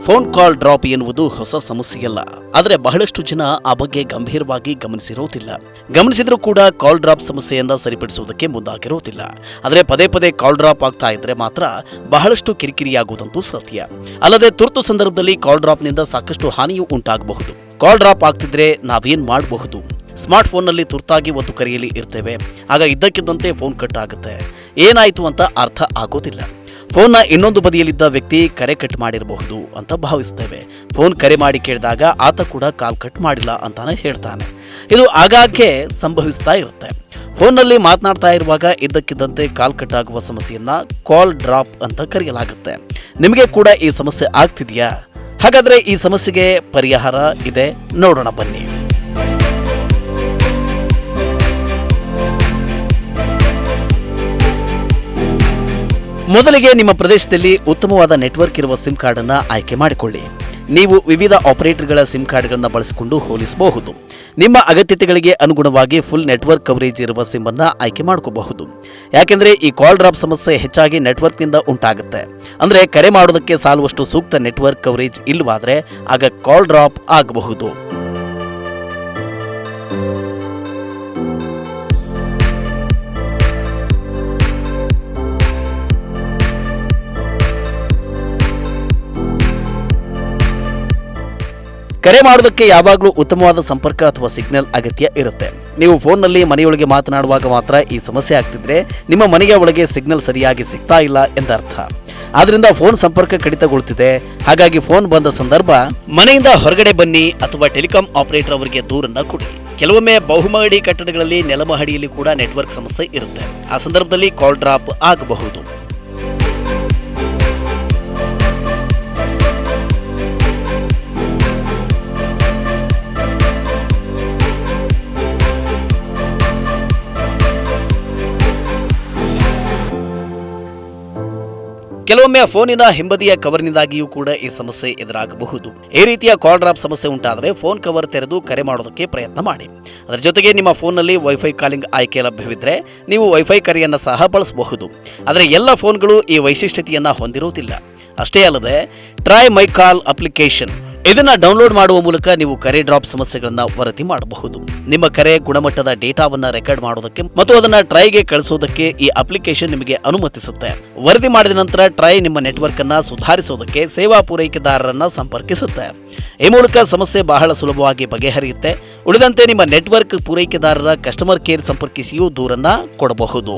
Phone call drop ಎನ್ನುವುದು ಹೊಸ ಸಮಸ್ಯೆಯಲ್ಲ. ಆದರೆ ಬಹಳಷ್ಟು ಜನ ಆ ಬಗ್ಗೆ ಗಂಭೀರವಾಗಿ ಗಮನಿಸಿರುವುದಿಲ್ಲ. ಗಮನಿಸಿದ್ರೂ ಕೂಡ ಕಾಲ್ ಡ್ರಾಪ್ ಸಮಸ್ಯೆಯನ್ನ ಸರಿಪಡಿಸುವುದಕ್ಕೆ ಮುಂದಾಗಿರುವುದಿಲ್ಲ. ಆದರೆ ಪದೇ ಪದೇ ಕಾಲ್ ಡ್ರಾಪ್ ಆಗ್ತಾ ಇದ್ರೆ ಮಾತ್ರ ಬಹಳಷ್ಟು ಕಿರಿಕಿರಿಯಾಗುವುದಂತೂ ಸತ್ಯ. ಅಲ್ಲದೆ ತುರ್ತು ಸಂದರ್ಭದಲ್ಲಿ ಕಾಲ್ ಡ್ರಾಪ್ನಿಂದ ಸಾಕಷ್ಟು ಹಾನಿಯೂ ಉಂಟಾಗಬಹುದು. ಕಾಲ್ ಡ್ರಾಪ್ ಆಗ್ತಿದ್ರೆ ನಾವೇನ್ ಮಾಡಬಹುದು? ಸ್ಮಾರ್ಟ್ ಫೋನ್ನಲ್ಲಿ ತುರ್ತಾಗಿ ಒಂದು ಕರೆಯಲ್ಲಿ ಇರ್ತೇವೆ. ಆಗ ಇದ್ದಕ್ಕಿದ್ದಂತೆ ಫೋನ್ ಕಟ್ ಆಗುತ್ತೆ. ಏನಾಯಿತು ಅಂತ ಅರ್ಥ ಆಗೋದಿಲ್ಲ. ಫೋನ್ನ ಇನ್ನೊಂದು ಬದಿಯಲ್ಲಿದ್ದ ವ್ಯಕ್ತಿ ಕರೆ ಕಟ್ ಮಾಡಿರಬಹುದು ಅಂತ ಭಾವಿಸ್ತೇವೆ. ಫೋನ್ ಕರೆ ಮಾಡಿ ಕೇಳಿದಾಗ ಆತ ಕೂಡ ಕಾಲ್ ಕಟ್ ಮಾಡಿಲ್ಲ ಅಂತಾನೆ ಹೇಳ್ತಾನೆ. ಇದು ಆಗಾಗ್ಗೆ ಸಂಭವಿಸ್ತಾ ಇರುತ್ತೆ. ಫೋನ್ನಲ್ಲಿ ಮಾತನಾಡ್ತಾ ಇರುವಾಗ ಇದ್ದಕ್ಕಿದ್ದಂತೆ ಕಾಲ್ ಕಟ್ ಆಗುವ ಸಮಸ್ಯೆಯನ್ನ ಕಾಲ್ ಡ್ರಾಪ್ ಅಂತ ಕರೆಯಲಾಗುತ್ತೆ. ನಿಮಗೆ ಕೂಡ ಈ ಸಮಸ್ಯೆ ಆಗ್ತಿದೆಯಾ? ಹಾಗಾದ್ರೆ ಈ ಸಮಸ್ಯೆಗೆ ಪರಿಹಾರ ಇದೆ, ನೋಡೋಣ ಬನ್ನಿ. ಮೊದಲಿಗೆ ನಿಮ್ಮ ಪ್ರದೇಶದಲ್ಲಿ ಉತ್ತಮವಾದ ನೆಟ್ವರ್ಕ್ ಇರುವ ಸಿಮ್ ಕಾರ್ಡ್ ಅನ್ನು ಆಯ್ಕೆ ಮಾಡಿಕೊಳ್ಳಿ. ನೀವು ವಿವಿಧ ಆಪರೇಟರ್ಗಳ ಸಿಮ್ ಕಾರ್ಡ್ಗಳನ್ನು ಬಳಸಿಕೊಂಡು ಹೋಲಿಸಬಹುದು. ನಿಮ್ಮ ಅಗತ್ಯತೆಗಳಿಗೆ ಅನುಗುಣವಾಗಿ ಫುಲ್ ನೆಟ್ವರ್ಕ್ ಕವರೇಜ್ ಇರುವ ಸಿಮ್ ಅನ್ನು ಆಯ್ಕೆ ಮಾಡ್ಕೋಬಹುದು. ಯಾಕೆಂದ್ರೆ ಈ ಕಾಲ್ ಡ್ರಾಪ್ ಸಮಸ್ಯೆ ಹೆಚ್ಚಾಗಿ ನೆಟ್ವರ್ಕ್ನಿಂದ ಉಂಟಾಗುತ್ತೆ. ಅಂದ್ರೆ ಕರೆ ಮಾಡೋದಕ್ಕೆ ಸಾಲುವಷ್ಟು ಸೂಕ್ತ ನೆಟ್ವರ್ಕ್ ಕವರೇಜ್ ಇಲ್ಲವಾದ್ರೆ ಆಗ ಕಾಲ್ ಡ್ರಾಪ್ ಆಗಬಹುದು. ಕರೆ ಮಾಡೋದಕ್ಕೆ ಯಾವಾಗಲೂ ಉತ್ತಮವಾದ ಸಂಪರ್ಕ ಅಥವಾ ಸಿಗ್ನಲ್ ಅಗತ್ಯ ಇರುತ್ತೆ. ನೀವು ಫೋನ್ನಲ್ಲಿ ಮನೆಯೊಳಗೆ ಮಾತನಾಡುವಾಗ ಮಾತ್ರ ಈ ಸಮಸ್ಯೆ ಆಗ್ತಿದ್ರೆ ನಿಮ್ಮ ಮನೆಯ ಒಳಗೆ ಸಿಗ್ನಲ್ ಸರಿಯಾಗಿ ಸಿಗ್ತಾ ಇಲ್ಲ ಎಂದರ್ಥ. ಆದ್ರಿಂದ ಫೋನ್ ಸಂಪರ್ಕ ಕಡಿತಗೊಳ್ತಿದೆ. ಹಾಗಾಗಿ ಫೋನ್ ಬಂದ ಸಂದರ್ಭ ಮನೆಯಿಂದ ಹೊರಗಡೆ ಬನ್ನಿ ಅಥವಾ ಟೆಲಿಕಾಂ ಆಪರೇಟರ್ ಅವರಿಗೆ ದೂರನ್ನ ಕೊಡಿ. ಕೆಲವೊಮ್ಮೆ ಬಹುಮಹಡಿ ಕಟ್ಟಡಗಳಲ್ಲಿ ನೆಲಮಹಡಿಯಲ್ಲಿ ಕೂಡ ನೆಟ್ವರ್ಕ್ ಸಮಸ್ಯೆ ಇರುತ್ತೆ. ಆ ಸಂದರ್ಭದಲ್ಲಿ ಕಾಲ್ ಡ್ರಾಪ್ ಆಗಬಹುದು. ಕೆಲವೊಮ್ಮೆ ಫೋನಿನ ಹಿಂಬದಿಯ ಕವರ್ನಿಂದಾಗಿಯೂ ಕೂಡ ಈ ಸಮಸ್ಯೆ ಎದುರಾಗಬಹುದು. ಈ ರೀತಿಯ ಕಾಲ್ ಡ್ರಾಪ್ ಸಮಸ್ಯೆ ಉಂಟಾದರೆ ಫೋನ್ ಕವರ್ ತೆರೆದು ಕರೆ ಮಾಡೋದಕ್ಕೆ ಪ್ರಯತ್ನ ಮಾಡಿ. ಅದರ ಜೊತೆಗೆ ನಿಮ್ಮ ಫೋನ್ನಲ್ಲಿ ವೈಫೈ ಕಾಲಿಂಗ್ ಆಯ್ಕೆ ಲಭ್ಯವಿದ್ದರೆ ನೀವು ವೈಫೈ ಕರೆಯನ್ನು ಸಹ ಬಳಸಬಹುದು. ಆದರೆ ಎಲ್ಲ ಫೋನ್ಗಳು ಈ ವೈಶಿಷ್ಟ್ಯತೆಯನ್ನು ಹೊಂದಿರುವುದಿಲ್ಲ. ಅಷ್ಟೇ ಅಲ್ಲದೆ ಟ್ರೈ ಮೈ ಕಾಲ್ ಅಪ್ಲಿಕೇಶನ್ ಇದನ್ನ ಡೌನ್ಲೋಡ್ ಮಾಡುವ ಮೂಲಕ ನೀವು ಕರೆ ಡ್ರಾಪ್ ಸಮಸ್ಯೆಗಳನ್ನ ವರದಿ ಮಾಡಬಹುದು. ನಿಮ್ಮ ಕರೆ ಗುಣಮಟ್ಟದ ಡೇಟಾವನ್ನ ರೆಕಾರ್ಡ್ ಮಾಡೋದಕ್ಕೆ ಮತ್ತು ಅದನ್ನ ಟ್ರೈಗೆ ಕಳಿಸೋದಕ್ಕೆ ಈ ಅಪ್ಲಿಕೇಶನ್ ನಿಮಗೆ ಅನುಮತಿಸುತ್ತೆ. ವರದಿ ಮಾಡಿದ ನಂತರ ಟ್ರೈ ನಿಮ್ಮ ನೆಟ್ವರ್ಕ್ ಅನ್ನ ಸುಧಾರಿಸೋದಕ್ಕೆ ಸೇವಾ ಪೂರೈಕೆದಾರರನ್ನ ಸಂಪರ್ಕಿಸುತ್ತೆ. ಈ ಮೂಲಕ ಸಮಸ್ಯೆ ಬಹಳ ಸುಲಭವಾಗಿ ಬಗೆಹರಿಯುತ್ತೆ. ಉಳಿದಂತೆ ನಿಮ್ಮ ನೆಟ್ವರ್ಕ್ ಪೂರೈಕೆದಾರರ ಕಸ್ಟಮರ್ ಕೇರ್ ಸಂಪರ್ಕಿಸಿಯೂ ದೂರನ್ನ ಕೊಡಬಹುದು.